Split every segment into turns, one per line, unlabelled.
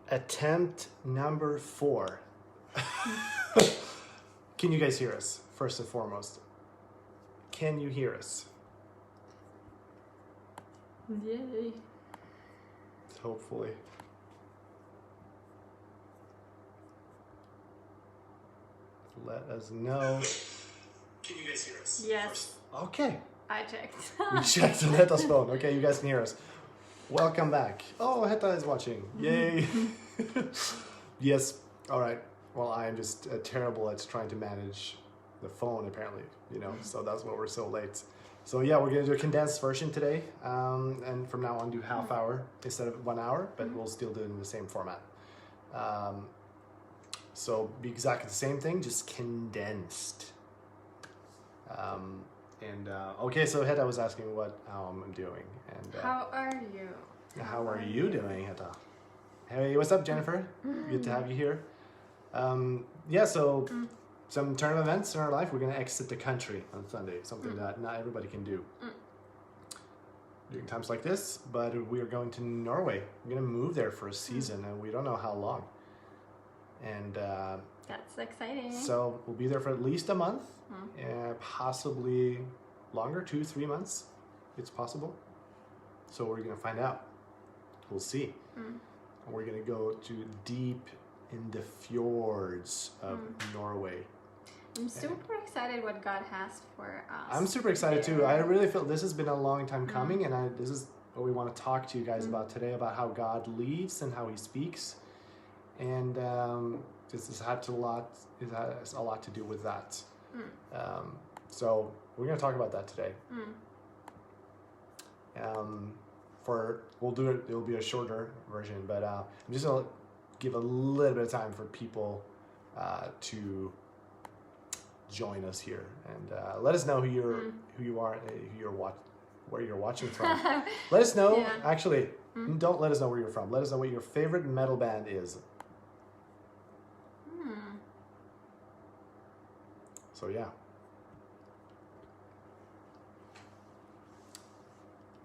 Attempt number 4. Can you guys hear us, first and foremost? Can you hear us?
Yay.
Hopefully. Let us know. Can you guys hear us?
Yes.
Okay.
I checked.
We checked on Heta's phone. Okay, you guys can hear us. Welcome back. Oh, Heta is watching. Yay. Yes. All right. Well, I am just terrible at trying to manage the phone, apparently. So that's why we're so late. So yeah, we're going to do a condensed version today. And from now on, do half hour instead of 1 hour, but we'll still do it in the same format. So be exactly the same thing, just condensed. Okay, so Heta was asking how I'm doing. And
How are you?
how are you doing, Heta? Hey, what's up, Jennifer? Good to have you here. So some turn of events in our life. We're going to exit the country on Sunday, something that not everybody can do during times like this, but we are going to Norway. We're going to move there for a season, and we don't know how long. And
That's exciting.
so we'll be there for at least a month, possibly longer, 2-3 months. It's possible. So we're going to find out. We'll see. We're going to go to deep in the fjords of Norway.
I'm super excited what God has for us.
I'm super excited too. I really feel this has been a long time coming, and this is what we want to talk to you guys about today, about how God leads and how He speaks. And this has a lot to do with that. So we're going to talk about that today. It'll be a shorter version, but I'm just going to give a little bit of time for people to join us here, and let us know who you are, where you're watching from. Let us know.
Yeah.
Actually, don't let us know where you're from. Let us know what your favorite metal band is. So yeah.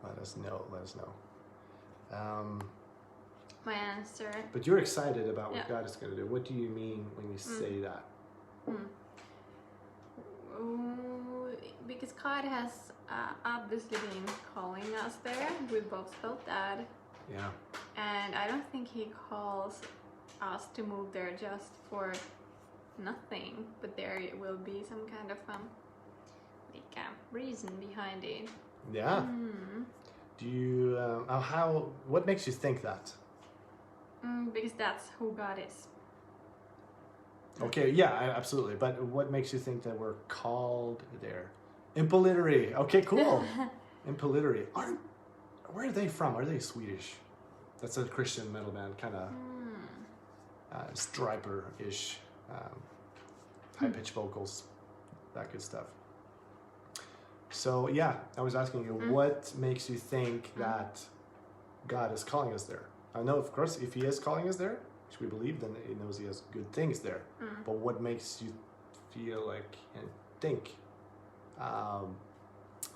Let us know.
My answer.
But you're excited about what God is going to do. What do you mean when you say that?
Because God has obviously been calling us there. We both felt that.
Yeah.
And I don't think He calls us to move there just for nothing. But there will be some kind of reason behind it.
Yeah. Do you? What makes you think that?
Because that's who God is.
Okay, yeah, absolutely. But what makes you think that we're called there? Impolitary. Okay, cool. Impolitary. Where are they from? Are they Swedish? That's a Christian metal band, kind of striper-ish, high-pitched vocals, that good stuff. So yeah, I was asking you, what makes you think that God is calling us there? I know, of course, if He is calling us there, which we believe, then He knows He has good things there. But what makes you feel like and think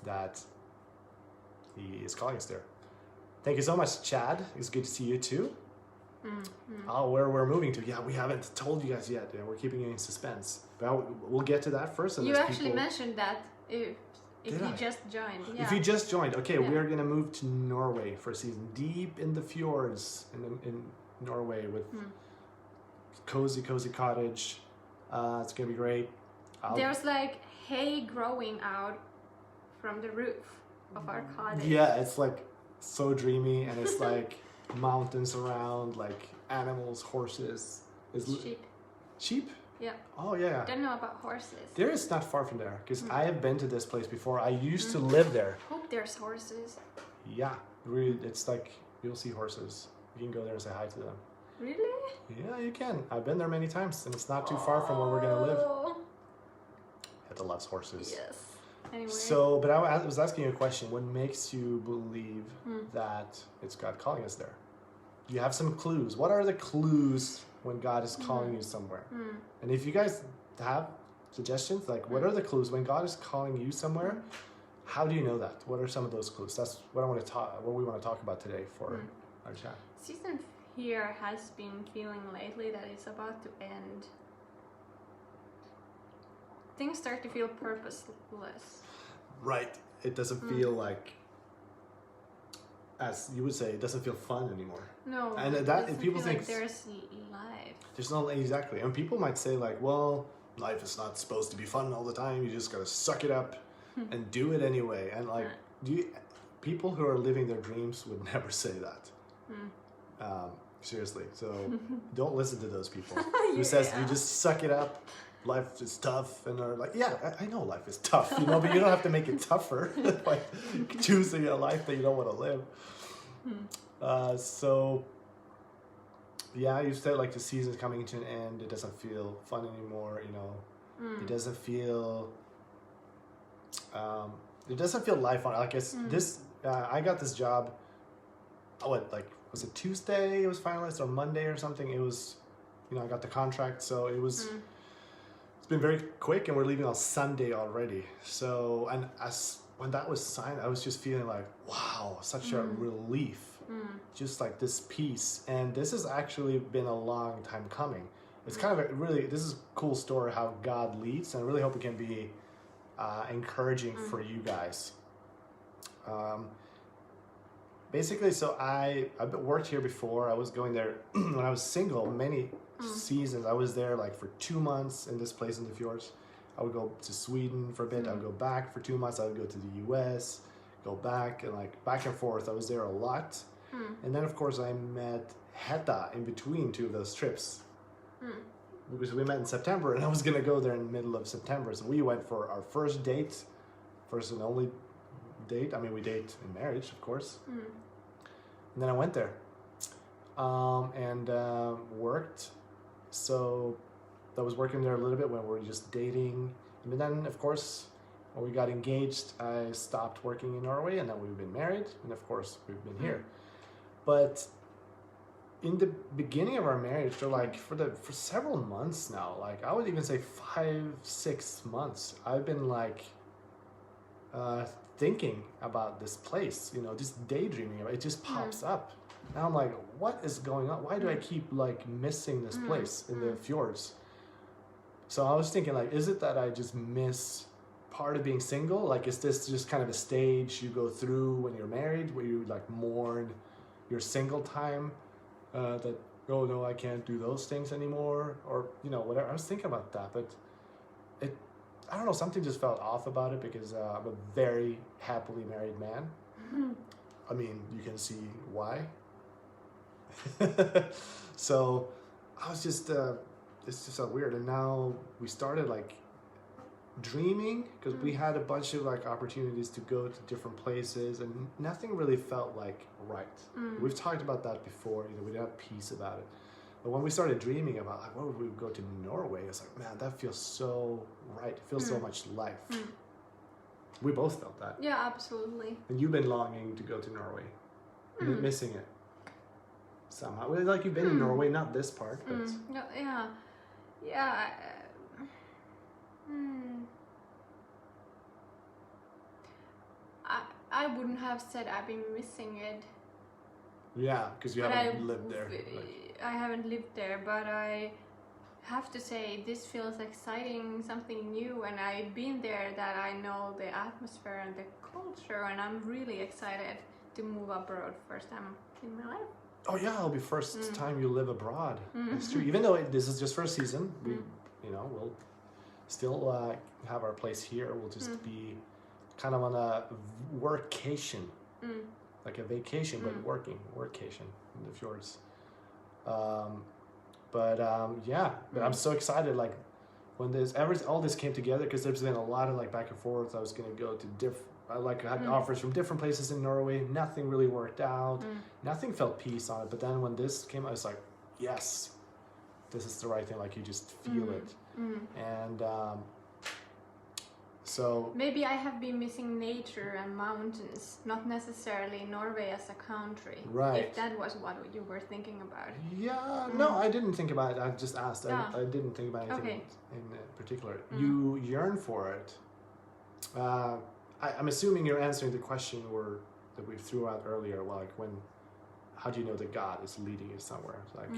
that He is calling us there? Thank you so much, Chad. It's good to see you too. Oh, where we're moving to? Yeah, we haven't told you guys yet. Yeah, we're keeping you in suspense. But we'll get to that first.
You actually mentioned that if you just joined. Yeah.
If you just joined, okay, we are going to move to Norway for a season, deep in the fjords in Norway with cozy cottage. It's going to be great.
There's like hay growing out from the roof of our cottage.
Yeah, it's like so dreamy, and it's like mountains around, like animals, horses. Sheep?
Yeah.
Oh yeah.
Don't know about horses.
There is not far from there, because I have been to this place before. I used to live there.
Hope there's horses.
Yeah, it's like you'll see horses. You can go there and say hi to them.
Really?
Yeah, you can. I've been there many times, and it's not too far from where we're gonna live. Heta loves horses.
Yes. Anyway.
So, but I was asking you a question. What makes you believe that it's God calling us there? Do you have some clues? What are the clues when God is calling you somewhere? And if you guys have suggestions, like what are the clues when God is calling you somewhere? How do you know that? What are some of those clues? That's what we want to talk about today for our chat.
Season here has been feeling lately that it's about to end. Things start to feel purposeless.
Right. It doesn't feel like, as you would say, it doesn't feel fun anymore.
No,
and
it
that
doesn't
people
feel
think
like there's life.
there's no exactly, and people might say like, well, life is not supposed to be fun all the time. You just gotta suck it up and do it anyway. And like, people who are living their dreams would never say that. Seriously, so don't listen to those people who says you just suck it up. Life is tough, and are like, yeah, I know life is tough, you know, but you don't have to make it tougher by choosing a life that you don't want to live. So, yeah, you said like the season's coming to an end. It doesn't feel fun anymore, you know. It doesn't feel. It doesn't feel life on. Like this, I got this job. Was it Tuesday? It was finalized, or Monday or something. It was, you know, I got the contract, so it was. It's been very quick, and we're leaving on Sunday already. So, and when that was signed, I was just feeling like, wow, such a relief. Just like this peace. And this has actually been a long time coming. It's kind of this is a cool story how God leads, and I really hope it can be encouraging for you guys. Basically, so I've worked here before. I was going there when I was single many seasons. I was there like for 2 months in this place in the fjords. I would go to Sweden for a bit. I would go back for 2 months. I would go to the US, go back, and like back and forth. I was there a lot. And then of course I met Heta in between two of those trips. Because we met in September, and I was gonna go there in the middle of September. So we went for our first date, first and only date. I mean, we date in marriage, of course. And then I went there and worked. So I was working there a little bit when we were just dating. And then, of course, when we got engaged, I stopped working in Norway, and then we've been married. And of course, we've been here. But in the beginning of our marriage, or like for several months now, like I would even say 5-6 months, I've been like thinking about this place, you know, just daydreaming about it. It just pops up. And I'm like, what is going on? Why do I keep like missing this place in the fjords? So I was thinking like, is it that I just miss part of being single? Like, is this just kind of a stage you go through when you're married, where you like mourn your single time? That, oh no, I can't do those things anymore, or you know, whatever. I was thinking about that, but I don't know, something just felt off about it, because I'm a very happily married man. I mean, you can see why. So I was just it's just so weird. And now we started like dreaming, because we had a bunch of like opportunities to go to different places, and nothing really felt like right. We've talked about that before, you know, we didn't have peace about it. But when we started dreaming about like, what would we go to Norway, it's like, man, that feels so right. It feels so much life. We both felt that.
Yeah, absolutely.
And you've been longing to go to Norway, missing it somehow. Well, like you've been in Norway, not this part, but
No, yeah. I wouldn't have said I've been missing it.
Yeah, because you haven't lived there.
I haven't lived there, but I have to say this feels exciting, something new, and I've been there, that I know the atmosphere and the culture, and I'm really excited to move abroad first time in my life.
Oh yeah, it'll be first time you live abroad. That's true. Even though this is just first season, we, you know, we'll still have our place here. We'll just be kind of on a workcation, like a vacation, but workcation in the fjords. But I'm so excited. Like when all this came together, because there's been a lot of like back and forth. I was gonna go to I had offers from different places in Norway. Nothing really worked out. Nothing felt peace on it. But then when this came, I was like, yes, this is the right thing. Like you just feel it. And so
maybe I have been missing nature and mountains, not necessarily Norway as a country.
Right.
If that was what you were thinking about.
Yeah, no, I didn't think about it. I just asked. I didn't think about anything in particular. You yearn for it. I'm assuming you're answering the question that we threw out earlier. Like how do you know that God is leading you somewhere? It's like,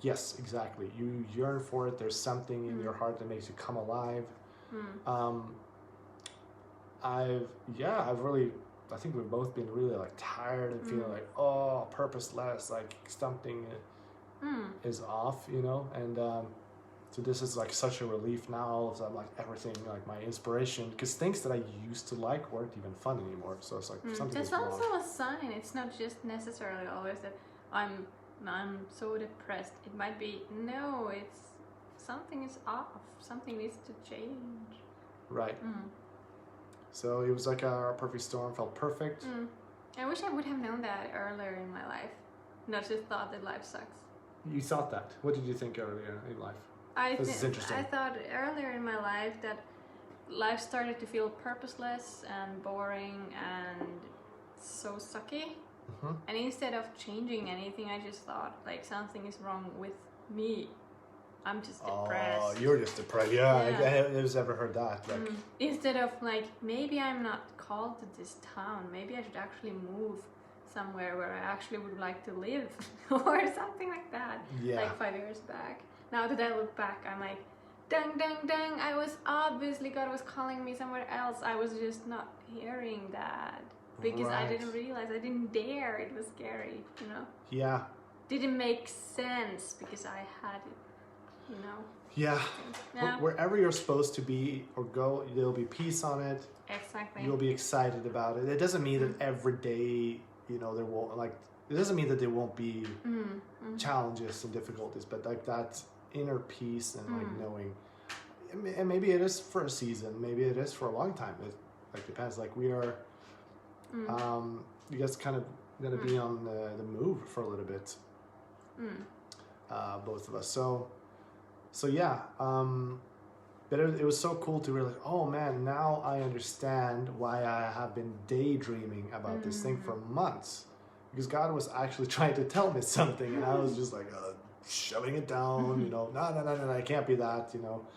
yes, exactly. You yearn for it. There's something in your heart that makes you come alive. I've really, I think we've both been really like tired and feeling like, oh, purposeless, like something is off, you know? And so this is like such a relief now. All of a sudden, like everything, like my inspiration, because things that I used to like weren't even fun anymore. So it's like something is
That's
wrong.
also a sign. It's not just necessarily always that I'm so depressed. It might be, no, it's something is off. Something needs to change.
Right. So it was like a perfect storm, felt perfect.
I wish I would have known that earlier in my life. Not just thought that life sucks.
You thought that. What did you think earlier in life? This is interesting.
I thought earlier in my life that life started to feel purposeless and boring and so sucky. And instead of changing anything, I just thought like something is wrong with me. I'm just depressed.
Oh, you're just depressed. Yeah. I've never heard that. Like,
instead of like, maybe I'm not called to this town. Maybe I should actually move somewhere where I actually would like to live or something like that.
Yeah.
Like 5 years back. Now that I look back, I'm like, dang, dang, dang. I was obviously, God was calling me somewhere else. I was just not hearing that because I didn't realize, I didn't dare. It was scary, you know?
Yeah.
Didn't make sense because I had it, you know?
Yeah. Wherever you're supposed to be or go, there'll be peace on it.
Exactly.
You'll be excited about it. It doesn't mean that every day, you know, there won't, like, it doesn't mean that there won't be challenges and difficulties, but like that inner peace and like knowing, and maybe it is for a season, maybe it is for a long time. It like depends. Like we are, you guys kind of gonna be on the move for a little bit, both of us. So yeah, but it was so cool to realize, oh man, now I understand why I have been daydreaming about this thing for months, because God was actually trying to tell me something, and I was just like shoving it down, you know, no, it can't be that, you know.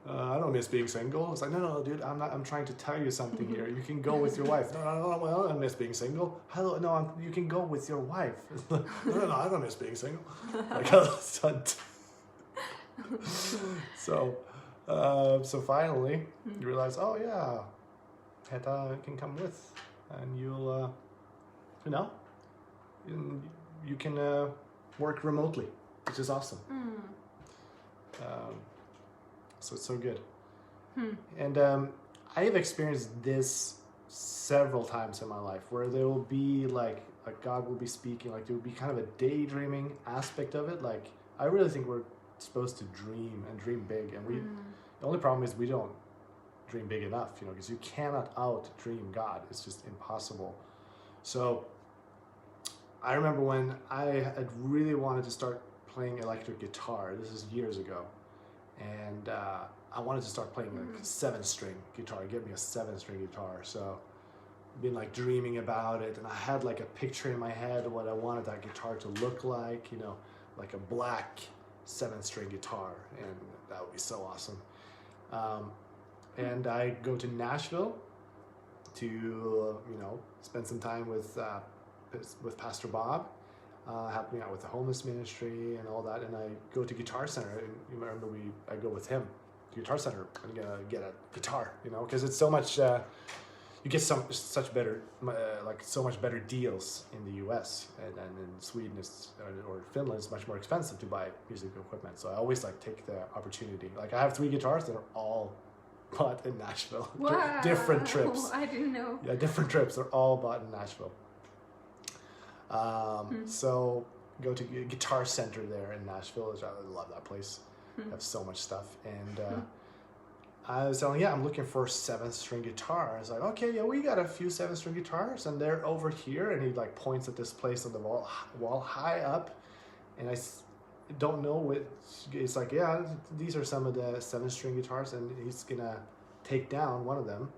I don't miss being single. It's like, no, dude, I'm trying to tell you something here. You can go with your wife. No, well, I miss being single. Hello, no, you can go with your wife. No, I don't miss being single. Like, so finally, you realize, oh yeah, Heta can come with, and you'll, you know, you can work remotely, which is awesome. So it's so good. And I have experienced this several times in my life, where there will be like God will be speaking, like there will be kind of a daydreaming aspect of it. Like I really think we're supposed to dream and dream big, and the only problem is we don't dream big enough, you know, because you cannot out dream God. It's just impossible. So I remember when I had really wanted to start playing electric guitar. This is years ago, and I wanted to start playing like 7-string guitar. Get me a 7-string guitar. So I've been like dreaming about it, and I had like a picture in my head of what I wanted that guitar to look like, you know, like a black 7-string guitar, and that would be so awesome. And I go to Nashville to you know, spend some time with Pastor Bob, help me out with the homeless ministry and all that. And I go to Guitar Center, and you remember I go with him to Guitar Center and get a guitar, you know, because it's so much. You get such better, like so much better deals in the U.S. and in Sweden or Finland it's much more expensive to buy music equipment. So I always like take the opportunity. Like I have 3 guitars that are all bought in Nashville.
Wow.
Different trips.
I didn't know.
Yeah, different trips. They're all bought in Nashville. So go to Guitar Center there in Nashville. I love that place. They have so much stuff. And I was telling, I'm looking for a 7-string guitar. I was like, okay, yeah, we got a few 7-string guitars, and they're over here. And he like points at this place on the wall high up, and I don't know which. It's like, yeah, these are some of the 7-string guitars, and he's gonna take down one of them,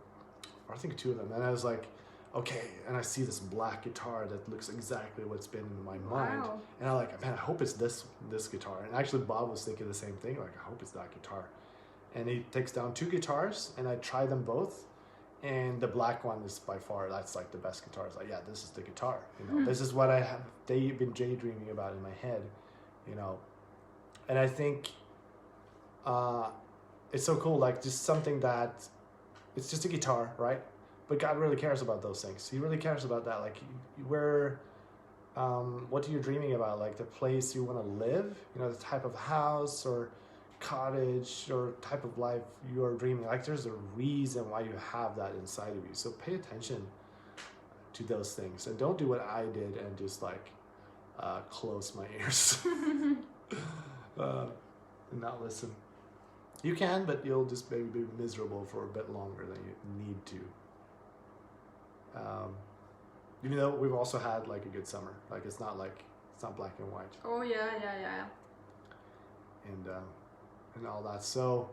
or I think 2 of them. And I was like, okay, and I see this black guitar that looks exactly what's been in my mind.
Wow.
And I'm like, man, I hope it's this guitar. And actually Bob was thinking the same thing, like, I hope it's that guitar. And he takes down 2 guitars, and I try them both, And the black one is by far, that's like the best guitar. It's like, yeah, this is the guitar. This is what I have been daydreaming about in my head. And I think it's so cool, like just something that it's just a guitar, right? But God really cares about those things. He really cares about that. Like what are you dreaming about? Like the place you want to live, the type of house or cottage or type of life you are dreaming. Like there's a reason why you have that inside of you. So pay attention to those things and don't do what I did and just like close my ears and not listen. You can, but you'll just maybe be miserable for a bit longer than you need to. Even though we've also had like a good summer. Like it's not black and white.
Oh yeah.
And all that. So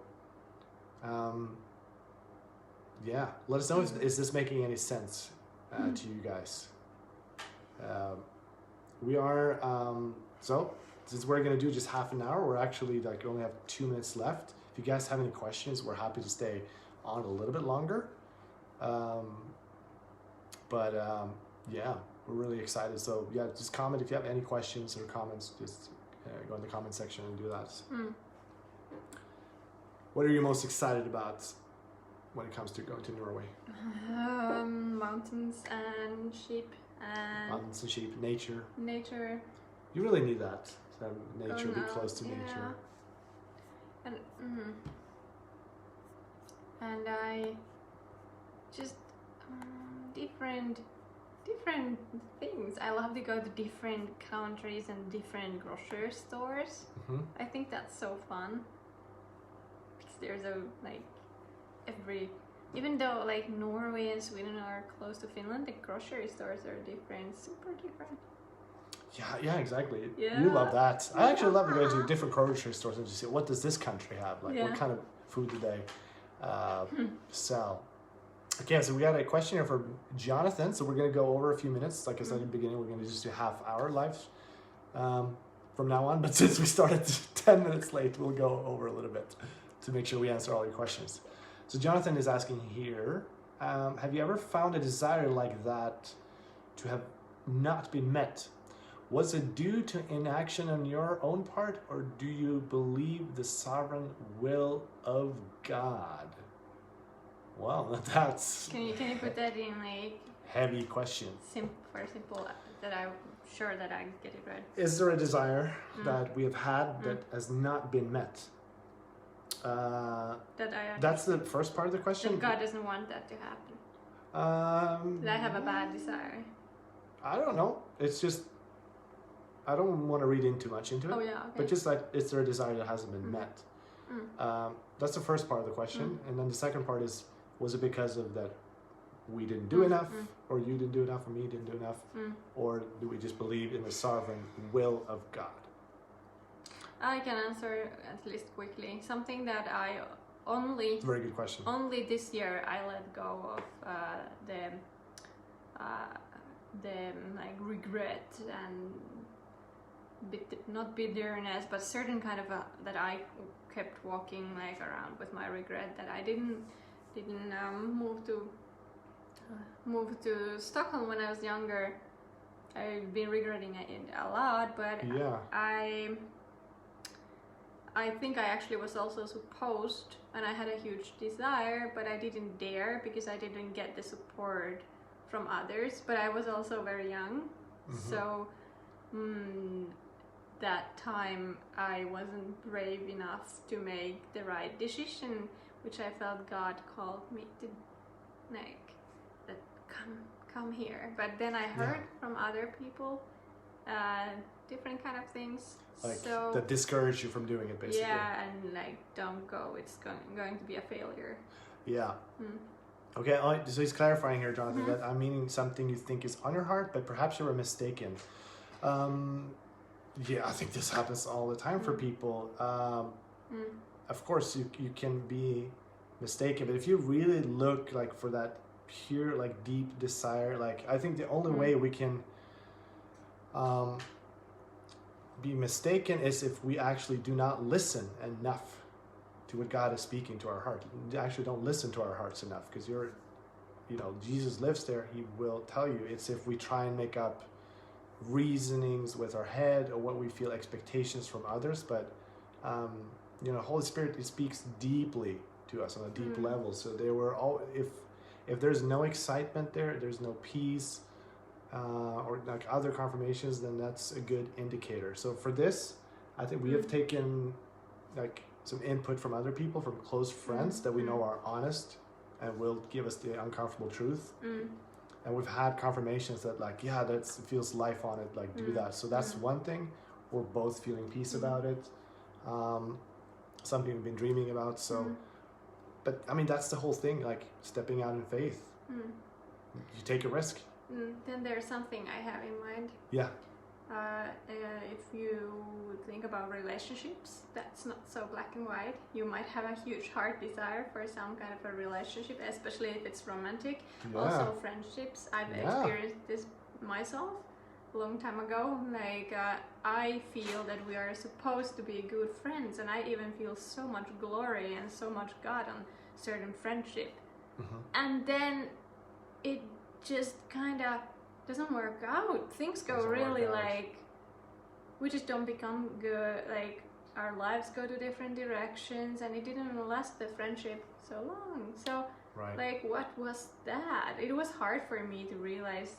yeah, let us know, is this making any sense to you guys? We are so since we're gonna do just half an hour, we're actually like only have 2 minutes left. If you guys have any questions, we're happy to stay on a little bit longer. Yeah, we're really excited. So yeah, just comment if you have any questions or comments. Just go in the comment section and do that. What are you most excited about when it comes to going to Norway?
Mountains and sheep and
Mountains and sheep, nature.
Nature.
You really need that. Nature, be close to nature.
And I just different things. I love to go to different countries and different grocery stores. I think that's so fun. Because there's even though like Norway and Sweden are close to Finland, the grocery stores are different, super different.
Yeah, exactly.
Yeah.
You love that. I actually love to go to different grocery stores and just see what does this country have? Like what kind of food do they sell? Okay, so we got a question here from Jonathan. So we're going to go over a few minutes. Like I said in the beginning, we're going to just do half hour live from now on. But since we started 10 minutes late, we'll go over a little bit to make sure we answer all your questions. So Jonathan is asking here, have you ever found a desire like that to have not been met? Was it due to inaction on your own part, or do you believe the sovereign will of God? Well, that's...
Can you put that in like...
Heavy question.
Simple, that I'm sure that I get it right.
Is there a desire that we have had that has not been met? That's the first part of the question?
That God doesn't want that to happen. That I have a bad desire.
I don't know. It's just... I don't want to read in too much into it.
Oh, yeah, okay.
But just like, is there a desire that hasn't been met? That's the first part of the question. And then the second part is, was it because of that we didn't do enough, or you didn't do enough, or me didn't do enough? Or do we just believe in the sovereign will of God?
I can answer at least quickly. Something that I only...
It's a very good question.
Only this year I let go of the like regret and not bitterness, but certain kind of that I kept walking like around with my regret that I didn't move to Stockholm when I was younger. I've been regretting it a lot, but
yeah.
I think I actually was also supposed, and I had a huge desire, but I didn't dare because I didn't get the support from others. But I was also very young, so that time I wasn't brave enough to make the right decision, which I felt God called me to, like, that come here. But then I heard from other people different kind of things.
Like
so,
that discouraged you from doing it, basically.
Yeah, and like, don't go, it's going to be a failure.
Yeah. Okay, so he's clarifying here, Jonathan, that I'm meaning something you think is on your heart, but perhaps you were mistaken. Yeah, I think this happens all the time for people. Of course, you can be mistaken, but if you really look like for that pure, like deep desire, like I think the only way we can be mistaken is if we actually do not listen enough to what God is speaking to our heart. We actually don't listen to our hearts enough, because Jesus lives there, he will tell you. It's if we try and make up reasonings with our head or what we feel expectations from others, but Holy Spirit, it speaks deeply to us on a deep level. So they were all, if there's no excitement there's no peace, or like other confirmations, then that's a good indicator. So for this, I think we have taken like some input from other people, from close friends that we know are honest and will give us the uncomfortable truth. And we've had confirmations that like, yeah, that feels life on it, like do that. So that's one thing. We're both feeling peace about it. Something we've been dreaming about. So, but I mean, that's the whole thing, like stepping out in faith. You take a risk.
Then there's something I have in mind.
Yeah.
If you think about relationships, that's not so black and white. You might have a huge heart desire for some kind of a relationship, especially if it's romantic.
Yeah.
Also friendships. I've experienced this myself a long time ago. Like I feel that we are supposed to be good friends, and I even feel so much glory and so much God on certain friendship. And then it just kind of doesn't work out. Things go really like, we just don't become good, like our lives go to different directions, and it didn't last the friendship so long. So like, what was that? It was hard for me to realize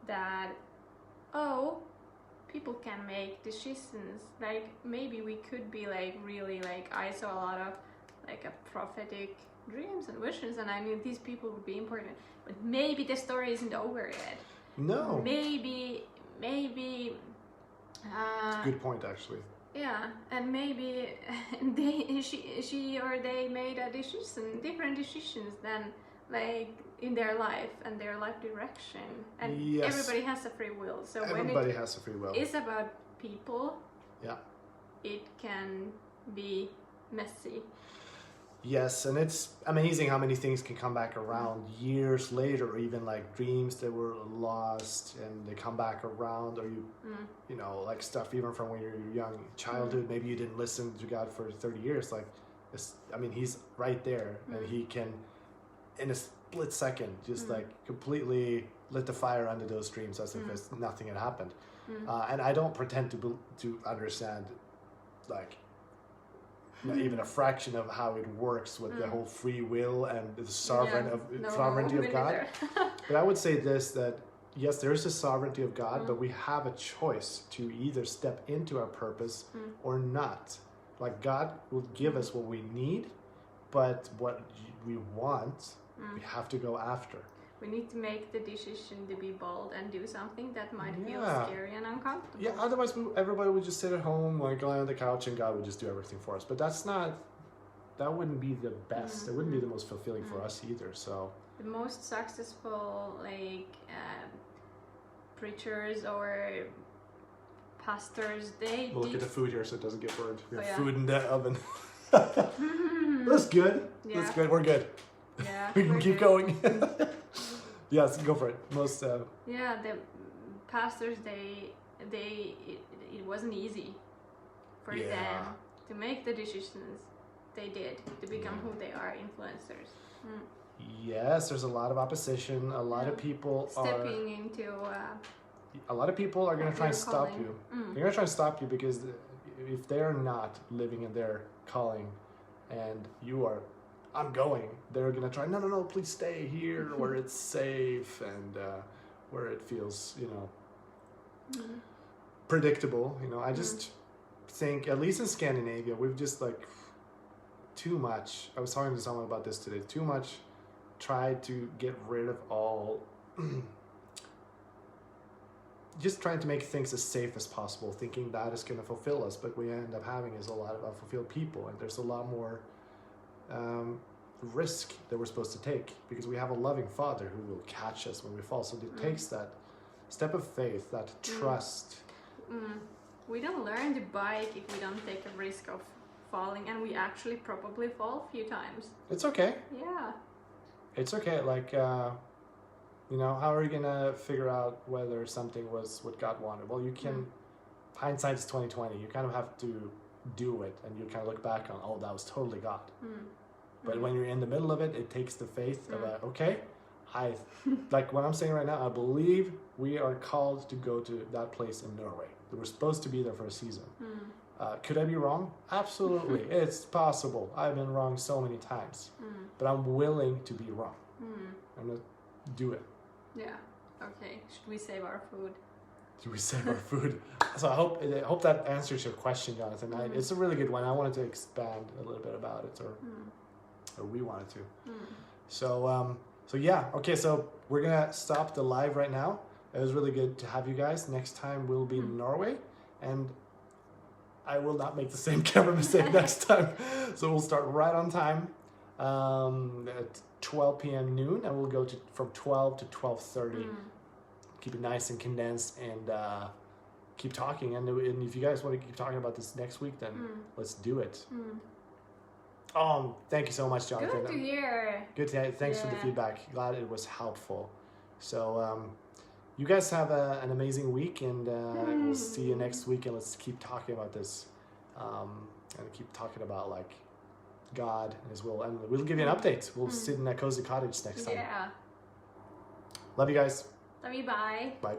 that, people can make decisions. Like maybe we could be like really, like I saw a lot of like a prophetic dreams and visions, and I knew these people would be important, but maybe the story isn't over yet.
No.
Maybe
it's a good point, actually.
Yeah, and maybe she or they made a different decisions than like in their life and their life direction. And everybody has a free will. So
everybody has a free will.
It's about people.
Yeah.
It can be messy.
Yes, and it's amazing how many things can come back around years later, or even like dreams that were lost and they come back around, or like stuff even from when you're young, childhood, maybe you didn't listen to God for 30 years. Like, he's right there, and he can, in a split second, just like completely lit the fire under those dreams as if nothing had happened. And I don't pretend to understand, like, not even a fraction of how it works with the whole free will and the sovereignty of God. But I would say this, that yes, there is a sovereignty of God, but we have a choice to either step into our purpose or not. Like, God will give us what we need, but what we want, we have to go after.
We need to make the decision to be bold and do something that might feel scary and uncomfortable.
Yeah, otherwise everybody would just sit at home, like lie on the couch, and God would just do everything for us. But that wouldn't be the best. It wouldn't be the most fulfilling for us either. So
the most successful preachers or pastors,
look at the food here so it doesn't get burned. We have food in the oven. That's good.
Yeah.
That's good. We're good.
Yeah,
we can keep going. Yes, go for it.
The pastors, it wasn't easy for them to make the decisions they did to become who they are, influencers.
Yes, there's a lot of opposition. A lot of people
stepping into.
A lot of people are going to try and stop you. They're going to try and stop you because if they're not living in their calling, and you are, I'm going, they're going to try, no, please stay here where it's safe and where it feels, predictable. I just think, at least in Scandinavia, we've just like too much. I was talking to someone about this today. Too much tried to get rid of all, just trying to make things as safe as possible, thinking that is going to fulfill us. But what we end up having is a lot of unfulfilled people, and there's a lot more risk that we're supposed to take because we have a loving Father who will catch us when we fall. So it takes that step of faith, that trust.
We don't learn to bike if we don't take a risk of falling, and we actually probably fall a few times.
It's okay.
Yeah.
It's okay. Like, how are you gonna figure out whether something was what God wanted? Well, you can. Hindsight's 20/20. You kind of have to do it, and you kind of look back on, that was totally God. But when you're in the middle of it, it takes the faith of, okay, like what I'm saying right now, I believe we are called to go to that place in Norway. We're supposed to be there for a season. Could I be wrong? Absolutely. It's possible. I've been wrong so many times. But I'm willing to be wrong. I'm going to do it.
Yeah. Okay. Should we save our food?
Should we save our food? So I hope that answers your question, Jonathan. It's a really good one. I wanted to expand a little bit about it, or we wanted to. So yeah. Okay, so we're going to stop the live right now. It was really good to have you guys. Next time we'll be in Norway, and I will not make the same camera mistake next time. So we'll start right on time at 12 p.m. noon, and we'll go from 12 to 12:30. Keep it nice and condensed, and keep talking. And if you guys want to keep talking about this next week, then let's do it. Thank you so much, Jonathan.
Good to hear.
Good to hear. Thanks for the feedback. Glad it was helpful. So you guys have an amazing week, and we'll see you next week. And let's keep talking about this, and keep talking about like God and His will. And we'll give you an update. We'll sit in that cozy cottage next time.
Yeah.
Love you guys.
Love you. Bye.
Bye.